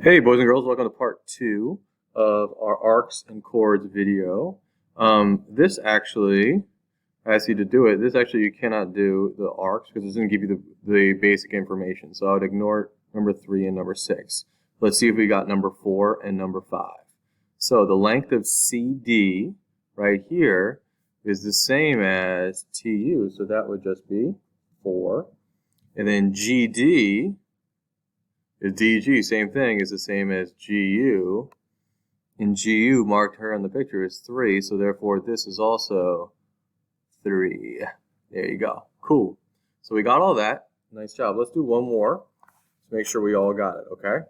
Hey boys and girls, welcome to part 2 of our arcs and chords video. This actually asks you to do it. This actually you cannot do the arcs because it's going to give you the basic information. So I would ignore number 3 and number 6. Let's see if we got number 4 and number 5. So the length of CD right here is the same as TU, so that would just be 4. And then GD is DG, same thing, is the same as GU. And GU marked here on the picture is 3, so therefore this is also 3. There you go. Cool. So we got all that. Nice job. Let's do one more to make sure we all got it, okay?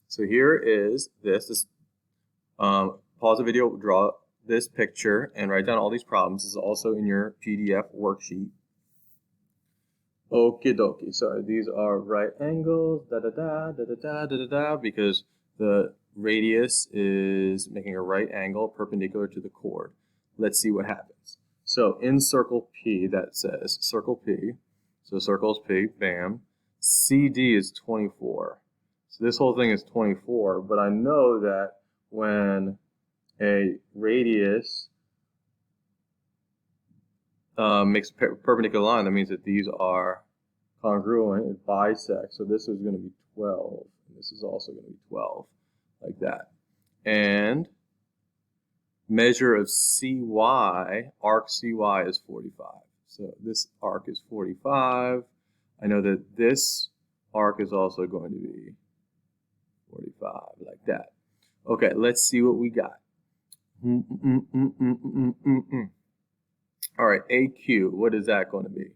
So here is this. Pause the video, draw this picture, and write down all these problems. This is also in your PDF worksheet. Okie dokie. Sorry, these are right angles, because the radius is making a right angle perpendicular to the chord. Let's see what happens. So in circle P, that says circle P. So circle is P, bam. CD is 24. So this whole thing is 24, but I know that when a radius makes a perpendicular line, that means that these are congruent, it bisects. So this is going to be 12, and this is also going to be 12, like that. And measure of CY, arc CY is 45. So this arc is 45. I know that this arc is also going to be 45, like that. Okay, let's see what we got. All right, AQ, what is that going to be?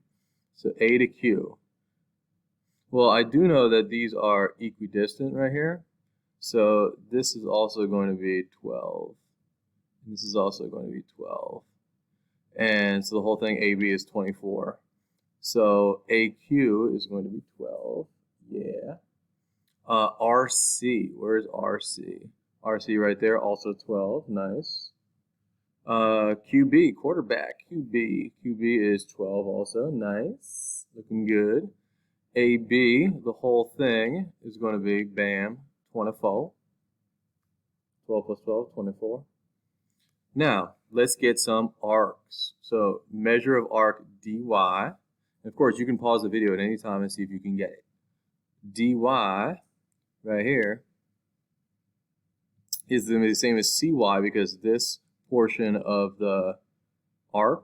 So A to Q. Well, I do know that these are equidistant right here. So this is also going to be 12. This is also going to be 12. And so the whole thing, AB, is 24. So AQ is going to be 12. Yeah. RC, where's RC? RC right there, also 12. Nice. QB, quarterback, QB is 12 also, nice, looking good. AB, the whole thing is going to be, bam, 24. 12 plus 12, 24. Now, let's get some arcs. So, measure of arc DY. And of course, you can pause the video at any time and see if you can get it. DY, right here, is going to be the same as CY because this portion of the arc,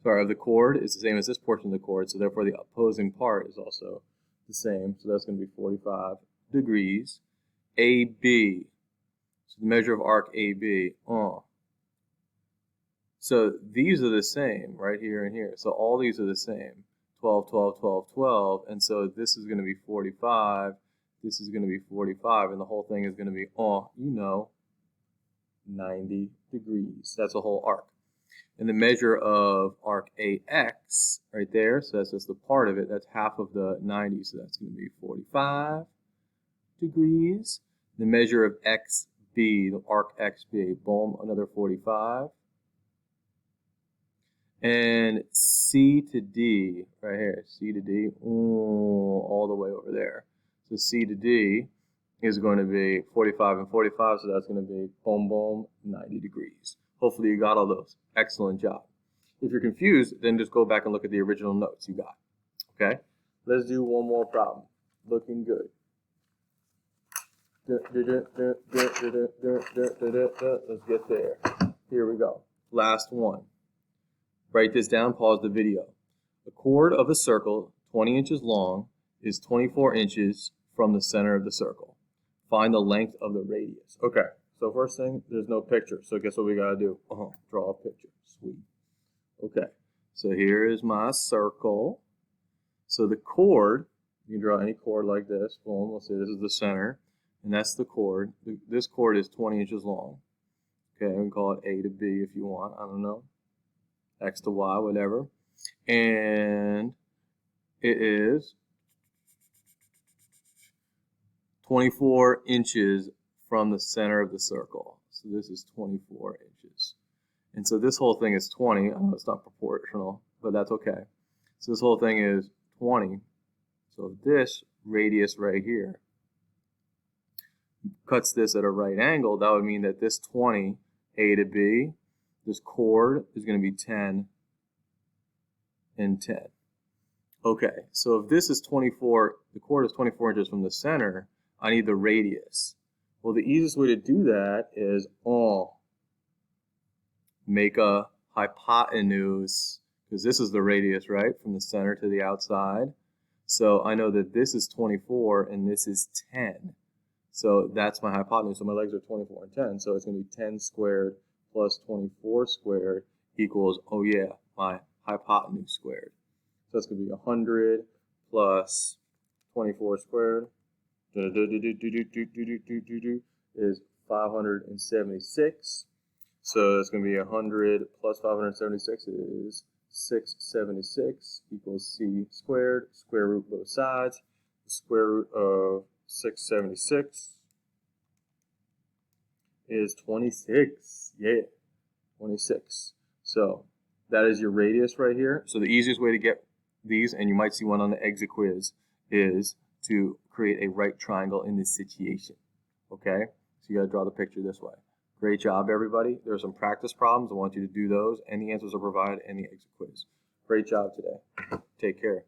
of the chord is the same as this portion of the chord, so therefore the opposing part is also the same. So that's going to be 45 degrees. AB, so the measure of arc AB. So these are the same right here and here. So all these are the same. 12, 12, 12, 12. And so this is going to be 45. This is going to be 45. And the whole thing is going to be, 90 degrees. That's a whole arc. And the measure of arc AX right there, so that's just the part of it, that's half of the 90, so that's going to be 45 degrees. The measure of XB, the arc XB, boom, another 45. And C to D, right here, C to D, all the way over there. So C to D is going to be 45 and 45, so that's going to be boom, boom, 90 degrees. Hopefully you got all those. Excellent job. If you're confused, then just go back and look at the original notes you got. Okay? Let's do one more problem. Looking good. Let's get there. Here we go. Last one. Write this down, pause the video. The chord of a circle, 20 inches long, is 24 inches from the center of the circle. Find the length of the radius. Okay, so first thing, there's no picture. So guess what we got to do? Draw a picture. Sweet. Okay, so here is my circle. So the chord, you can draw any chord like this. Boom, let's say this is the center. And that's the chord. This chord is 20 inches long. Okay, we can call it A to B if you want. I don't know. X to Y, whatever. And it is 24 inches from the center of the circle. So this is 24 inches. And so this whole thing is 20. I know it's not proportional, but that's okay. So this whole thing is 20. So this radius right here cuts this at a right angle, that would mean that this 20, A to B, this chord is going to be 10 and 10. Okay, so if this is 24, the chord is 24 inches from the center, I need the radius. Well, the easiest way to do that is make a hypotenuse, because this is the radius, right, from the center to the outside. So I know that this is 24 and this is 10. So that's my hypotenuse. So my legs are 24 and 10. So it's going to be 10 squared plus 24 squared equals, oh yeah, my hypotenuse squared. So it's going to be 100 plus 24 squared is 576. So it's going to be 100 plus 576 is 676 equals C squared, square root both sides. The square root of 676 is 26. Yeah, 26. So that is your radius right here. So the easiest way to get these, and you might see one on the exit quiz, is to create a right triangle in this situation. Okay? So you got to draw the picture this way. Great job, everybody. There are some practice problems. I want you to do those, and the answers are provided in the exit quiz. Great job today. Take care.